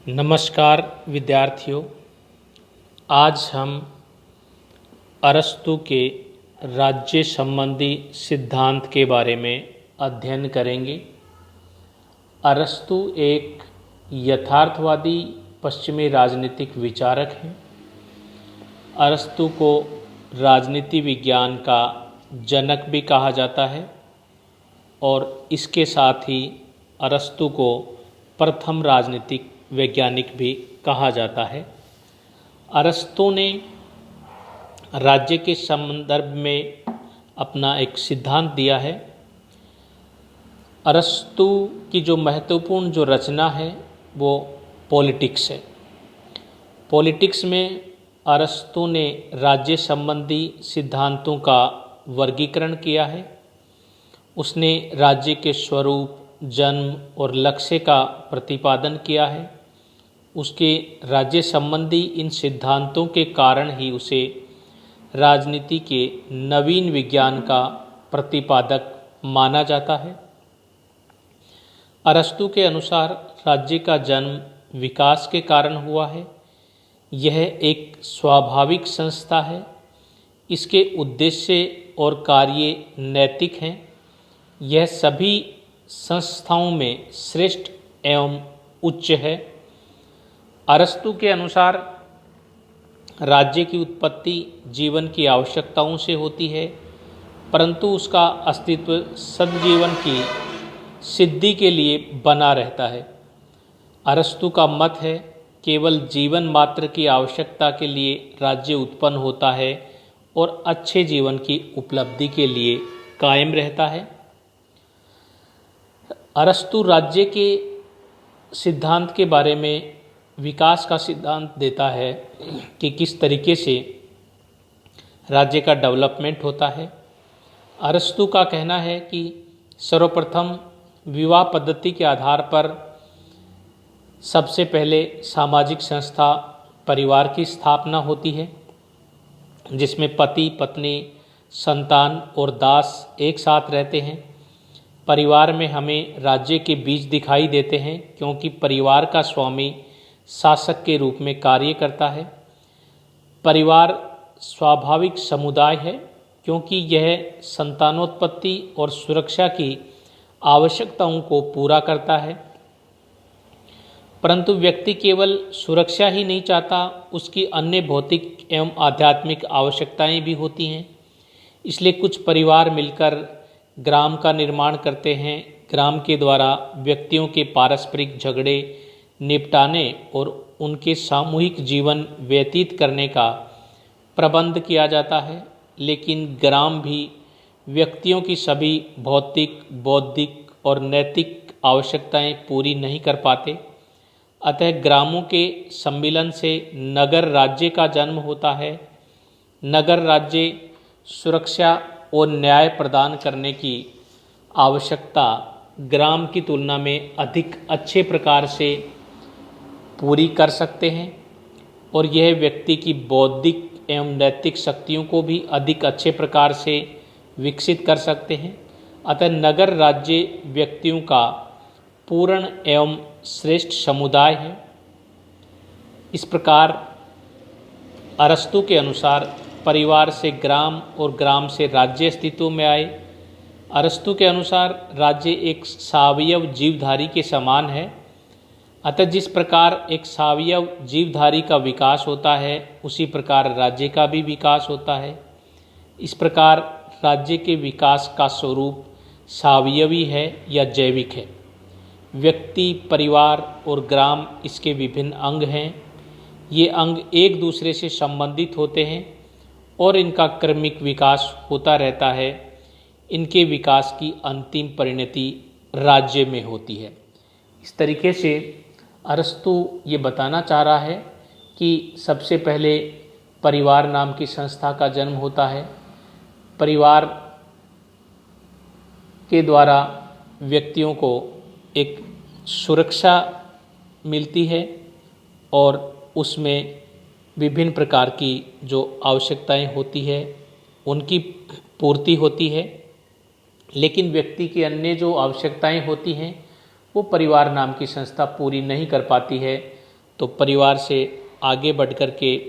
नमस्कार विद्यार्थियों। आज हम अरस्तु के राज्य संबंधी सिद्धांत के बारे में अध्ययन करेंगे। अरस्तु एक यथार्थवादी पश्चिमी राजनीतिक विचारक हैं। अरस्तु को राजनीति विज्ञान का जनक भी कहा जाता है और इसके साथ ही अरस्तु को प्रथम राजनीतिक वैज्ञानिक भी कहा जाता है। अरस्तु ने राज्य के संदर्भ में अपना एक सिद्धांत दिया है। अरस्तु की जो महत्वपूर्ण जो रचना है वो पॉलिटिक्स है। पॉलिटिक्स में अरस्तु ने राज्य संबंधी सिद्धांतों का वर्गीकरण किया है। उसने राज्य के स्वरूप, जन्म और लक्ष्य का प्रतिपादन किया है। उसके राज्य संबंधी इन सिद्धांतों के कारण ही उसे राजनीति के नवीन विज्ञान का प्रतिपादक माना जाता है। अरस्तु के अनुसार राज्य का जन्म विकास के कारण हुआ है। यह एक स्वाभाविक संस्था है। इसके उद्देश्य और कार्य नैतिक हैं। यह सभी संस्थाओं में श्रेष्ठ एवं उच्च है। अरस्तु के अनुसार राज्य की उत्पत्ति जीवन की आवश्यकताओं से होती है, परंतु उसका अस्तित्व सद्जीवन की सिद्धि के लिए बना रहता है। अरस्तु का मत है केवल जीवन मात्र की आवश्यकता के लिए राज्य उत्पन्न होता है और अच्छे जीवन की उपलब्धि के लिए कायम रहता है। अरस्तु राज्य के सिद्धांत के बारे में विकास का सिद्धांत देता है कि किस तरीके से राज्य का डेवलपमेंट होता है। अरस्तु का कहना है कि सर्वप्रथम विवाह पद्धति के आधार पर सबसे पहले सामाजिक संस्था परिवार की स्थापना होती है, जिसमें पति, पत्नी, संतान और दास एक साथ रहते हैं। परिवार में हमें राज्य के बीज दिखाई देते हैं, क्योंकि परिवार का स्वामी शासक के रूप में कार्य करता है। परिवार स्वाभाविक समुदाय है, क्योंकि यह संतानोत्पत्ति और सुरक्षा की आवश्यकताओं को पूरा करता है। परंतु व्यक्ति केवल सुरक्षा ही नहीं चाहता, उसकी अन्य भौतिक एवं आध्यात्मिक आवश्यकताएं भी होती हैं। इसलिए कुछ परिवार मिलकर ग्राम का निर्माण करते हैं। ग्राम के द्वारा व्यक्तियों के पारस्परिक झगड़े निपटाने और उनके सामूहिक जीवन व्यतीत करने का प्रबंध किया जाता है। लेकिन ग्राम भी व्यक्तियों की सभी भौतिक, बौद्धिक और नैतिक आवश्यकताएं पूरी नहीं कर पाते। अतः ग्रामों के सम्मिलन से नगर राज्य का जन्म होता है। नगर राज्य सुरक्षा और न्याय प्रदान करने की आवश्यकता ग्राम की तुलना में अधिक अच्छे प्रकार से पूरी कर सकते हैं और यह व्यक्ति की बौद्धिक एवं नैतिक शक्तियों को भी अधिक अच्छे प्रकार से विकसित कर सकते हैं। अतः नगर राज्य व्यक्तियों का पूर्ण एवं श्रेष्ठ समुदाय है। इस प्रकार अरस्तु के अनुसार परिवार से ग्राम और ग्राम से राज्य अस्तित्व में आए। अरस्तु के अनुसार राज्य एक सावयव जीवधारी के समान है। अतः जिस प्रकार एक सावयव जीवधारी का विकास होता है, उसी प्रकार राज्य का भी विकास होता है। इस प्रकार राज्य के विकास का स्वरूप सावयवी है या जैविक है। व्यक्ति, परिवार और ग्राम इसके विभिन्न अंग हैं। ये अंग एक दूसरे से संबंधित होते हैं और इनका क्रमिक विकास होता रहता है। इनके विकास की अंतिम परिणति राज्य में होती है। इस तरीके से अरस्तु ये बताना चाह रहा है कि सबसे पहले परिवार नाम की संस्था का जन्म होता है। परिवार के द्वारा व्यक्तियों को एक सुरक्षा मिलती है और उसमें विभिन्न प्रकार की जो आवश्यकताएं होती है उनकी पूर्ति होती है। लेकिन व्यक्ति की अन्य जो आवश्यकताएं होती हैं वो परिवार नाम की संस्था पूरी नहीं कर पाती है। तो परिवार से आगे बढ़ कर के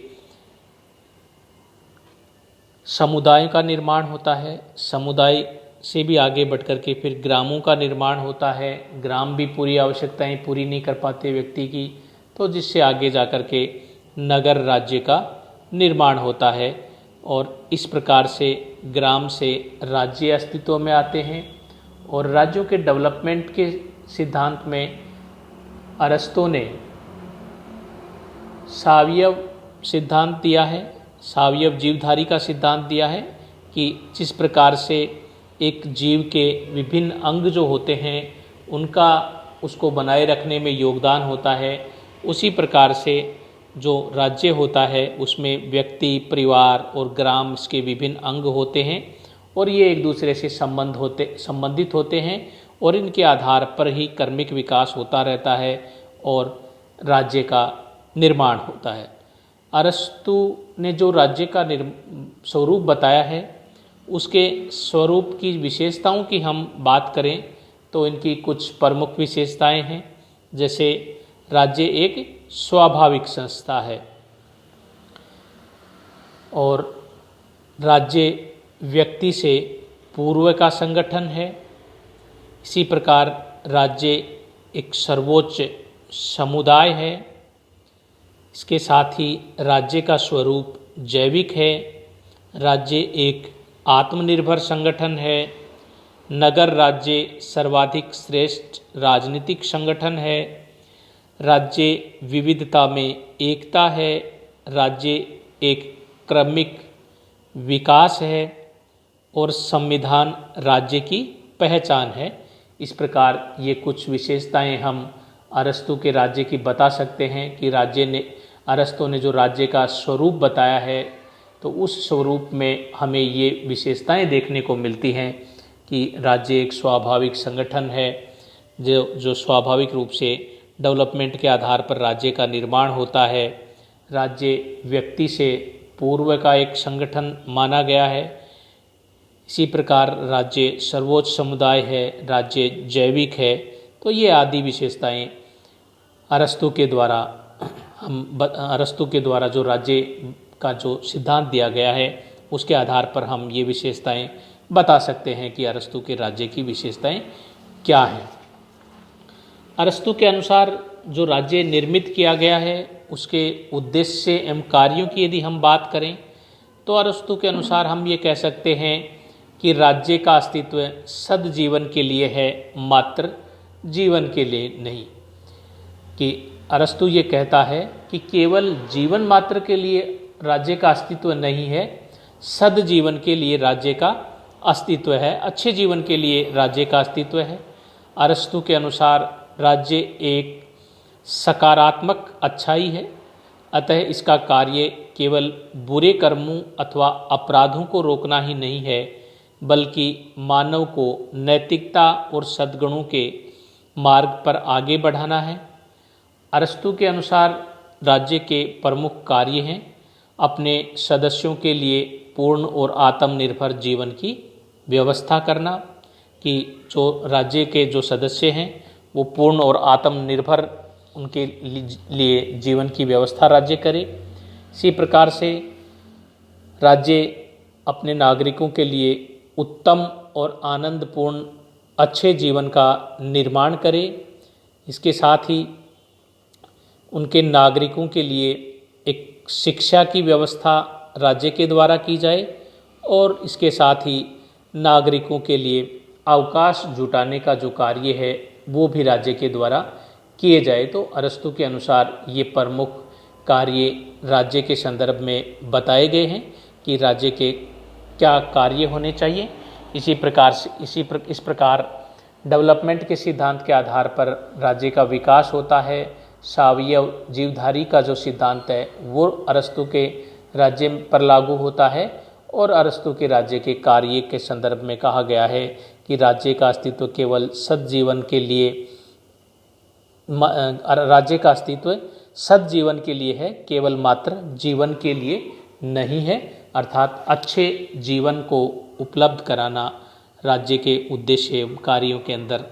समुदाय का निर्माण होता है, समुदाय से भी आगे बढ़ कर के फिर ग्रामों का निर्माण होता है, ग्राम भी पूरी आवश्यकताएं पूरी नहीं कर पाते व्यक्ति की, तो जिससे आगे जा कर के नगर राज्य का निर्माण होता है। और इस प्रकार से ग्राम से राज्य अस्तित्व में आते हैं। और राज्यों के डेवलपमेंट के सिद्धांत में अरस्तु ने सावयव सिद्धांत दिया है, सावयव जीवधारी का सिद्धांत दिया है कि जिस प्रकार से एक जीव के विभिन्न अंग जो होते हैं उनका उसको बनाए रखने में योगदान होता है, उसी प्रकार से जो राज्य होता है उसमें व्यक्ति, परिवार और ग्राम इसके विभिन्न अंग होते हैं और ये एक दूसरे से संबंधित होते हैं और इनके आधार पर ही कर्मिक विकास होता रहता है और राज्य का निर्माण होता है। अरस्तु ने जो राज्य का स्वरूप बताया है उसके स्वरूप की विशेषताओं की हम बात करें तो इनकी कुछ प्रमुख विशेषताएं हैं। जैसे राज्य एक स्वाभाविक संस्था है और राज्य व्यक्ति से पूर्व का संगठन है। इसी प्रकार राज्य एक सर्वोच्च समुदाय है। इसके साथ ही राज्य का स्वरूप जैविक है। राज्य एक आत्मनिर्भर संगठन है। नगर राज्य सर्वाधिक श्रेष्ठ राजनीतिक संगठन है। राज्य विविधता में एकता है। राज्य एक क्रमिक विकास है और संविधान राज्य की पहचान है। इस प्रकार ये कुछ विशेषताएं हम अरस्तु के राज्य की बता सकते हैं कि अरस्तु ने जो राज्य का स्वरूप बताया है तो उस स्वरूप में हमें ये विशेषताएं देखने को मिलती हैं कि राज्य एक स्वाभाविक संगठन है जो स्वाभाविक रूप से डेवलपमेंट के आधार पर राज्य का निर्माण होता है। राज्य व्यक्ति से पूर्व का एक संगठन माना गया है। इसी प्रकार राज्य सर्वोच्च समुदाय है, राज्य जैविक है। तो ये आदि विशेषताएं अरस्तु के द्वारा जो राज्य का जो सिद्धांत दिया गया है उसके आधार पर हम ये विशेषताएं बता सकते हैं कि अरस्तु के राज्य की विशेषताएं क्या हैं। अरस्तु के अनुसार जो राज्य निर्मित किया गया है उसके उद्देश्य एवं कार्यों की यदि हम बात करें तो अरस्तु के अनुसार हम ये कह सकते हैं कि राज्य का अस्तित्व सद्जीवन के लिए है, मात्र जीवन के लिए नहीं। कि अरस्तु ये कहता है कि केवल जीवन मात्र के लिए राज्य का अस्तित्व नहीं है, सद्जीवन के लिए राज्य का अस्तित्व है, अच्छे जीवन के लिए राज्य का अस्तित्व है। अरस्तु के अनुसार राज्य एक सकारात्मक अच्छाई है, अतः इसका कार्य केवल बुरे कर्मों अथवा अपराधों को रोकना ही नहीं है बल्कि मानव को नैतिकता और सद्गुणों के मार्ग पर आगे बढ़ाना है। अरस्तु के अनुसार राज्य के प्रमुख कार्य हैं अपने सदस्यों के लिए पूर्ण और आत्मनिर्भर जीवन की व्यवस्था करना, कि जो राज्य के जो सदस्य हैं वो पूर्ण और आत्मनिर्भर उनके लिए जीवन की व्यवस्था राज्य करे। इसी प्रकार से राज्य अपने नागरिकों के लिए उत्तम और आनंदपूर्ण अच्छे जीवन का निर्माण करे। इसके साथ ही उनके नागरिकों के लिए एक शिक्षा की व्यवस्था राज्य के द्वारा की जाए और इसके साथ ही नागरिकों के लिए अवकाश जुटाने का जो कार्य है वो भी राज्य के द्वारा किए जाए। तो अरस्तु के अनुसार ये प्रमुख कार्य राज्य के संदर्भ में बताए गए हैं कि राज्य के क्या कार्य होने चाहिए। इस प्रकार डेवलपमेंट के सिद्धांत के आधार पर राज्य का विकास होता है। सावयव जीवधारी का जो सिद्धांत है वो अरस्तु के राज्य पर लागू होता है और अरस्तु के राज्य के कार्य के संदर्भ में कहा गया है कि राज्य का अस्तित्व केवल सद्जीवन के लिए है, केवल मात्र जीवन के लिए नहीं है। अर्थात अच्छे जीवन को उपलब्ध कराना राज्य के उद्देश्य एवं कार्यों के अंदर